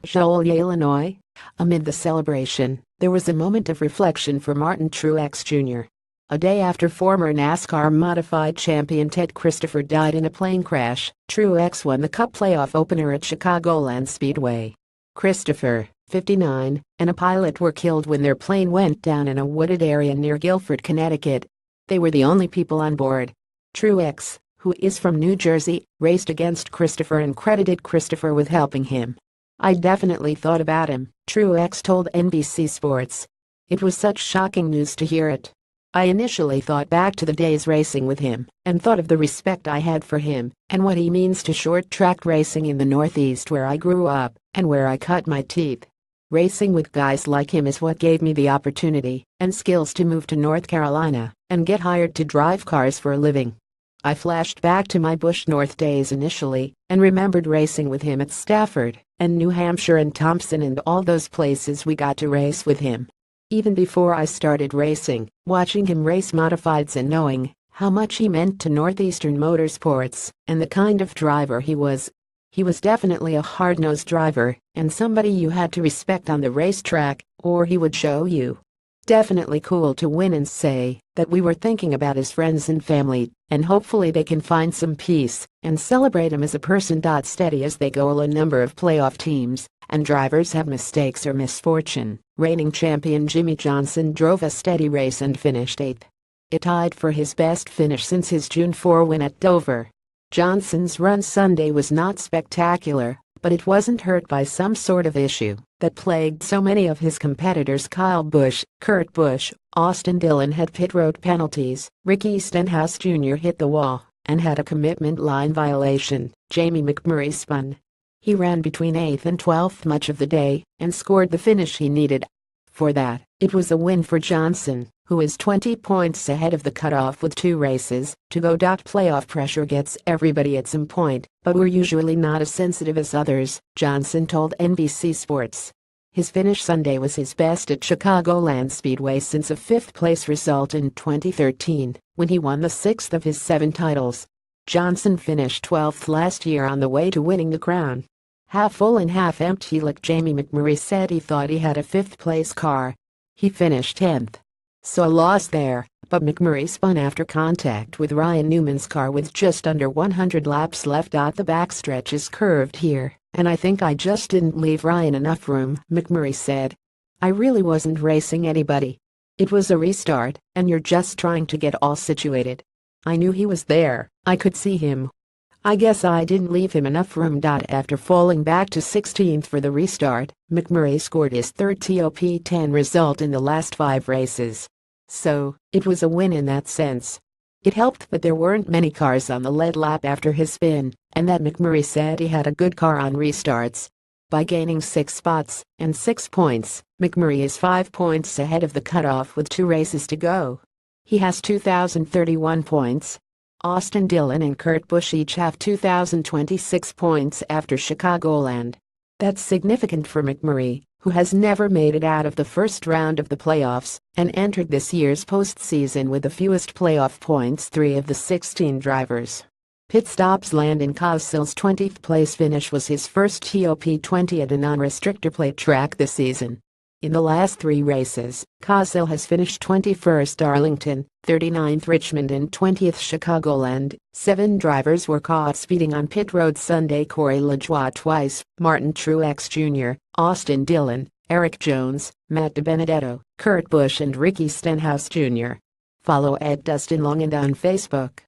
Joliet, Illinois. Amid the celebration, there was a moment of reflection for Martin Truex Jr. A day after former NASCAR modified champion Ted Christopher died in a plane crash, Truex won the Cup playoff opener at Chicagoland Speedway. Christopher, 59, and a pilot were killed when their plane went down in a wooded area near Guilford, Connecticut. They were the only people on board. Truex, who is from New Jersey, raced against Christopher and credited Christopher with helping him. "I definitely thought about him," Truex told NBC Sports. "It was such shocking news to hear it. I initially thought back to the days racing with him and thought of the respect I had for him and what he means to short-track racing in the Northeast where I grew up and where I cut my teeth. Racing with guys like him is what gave me the opportunity and skills to move to North Carolina and get hired to drive cars for a living." I flashed back to my Busch North days initially and remembered racing with him at Stafford and New Hampshire and Thompson and all those places we got to race with him. Even before I started racing, watching him race modifieds and knowing how much he meant to Northeastern motorsports and the kind of driver he was definitely a hard-nosed driver and somebody you had to respect on the racetrack or he would show you. Definitely cool to win and say that we were thinking about his friends and family and hopefully they can find some peace and celebrate him as a person. Steady as they go. A number of playoff teams and drivers have mistakes or misfortune. Reigning champion Jimmie Johnson drove a steady race and finished 8th. It tied for his best finish since his June 4 win at Dover. Johnson's run Sunday was not spectacular, but it wasn't hurt by some sort of issue that plagued so many of his competitors. Kyle Busch, Kurt Busch, Austin Dillon had pit road penalties, Ricky Stenhouse Jr. hit the wall and had a commitment line violation. Jamie McMurray spun. He ran between 8th and 12th much of the day and scored the finish he needed. For that, it was a win for Johnson, who is 20 points ahead of the cutoff with 2 races to go. Playoff pressure gets everybody at some point, but we're usually not as sensitive as others, Johnson told NBC Sports. His finish Sunday was his best at Chicagoland Speedway since a 5th-place result in 2013, when he won the 6th of his 7 titles. Johnson finished 12th last year on the way to winning the crown. "Half full and half empty," like Jamie McMurray said he thought he had a 5th-place car. He finished 10th. So a loss there, but McMurray spun after contact with Ryan Newman's car with just under 100 laps left. The backstretch is curved here, and I think I just didn't leave Ryan enough room, McMurray said. "I really wasn't racing anybody. It was a restart, and you're just trying to get all situated. I knew he was there, I could see him. I guess I didn't leave him enough room." After falling back to 16th for the restart, McMurray scored his 3rd top 10 result in the last 5 races. So, it was a win in that sense. It helped that there weren't many cars on the lead lap after his spin, and that McMurray said he had a good car on restarts. By gaining 6 spots and 6 points, McMurray is 5 points ahead of the cutoff with 2 races to go. He has 2,031 points. Austin Dillon and Kurt Busch each have 2,026 points after Chicagoland. That's significant for McMurray, who has never made it out of the first round of the playoffs and entered this year's postseason with the fewest playoff points. 3 of the 16 drivers. Pit stops. Landon Casil's 20th place finish was his first top 20 at a non-restrictor plate track this season. In the last 3 races, Casil has finished 21st Arlington, 39th Richmond and 20th Chicagoland. 7 drivers were caught speeding on pit road Sunday: Corey LaJoie twice, Martin Truex Jr., Austin Dillon, Eric Jones, Matt DiBenedetto, Kurt Busch and Ricky Stenhouse Jr. Follow @DustinLongand on Facebook.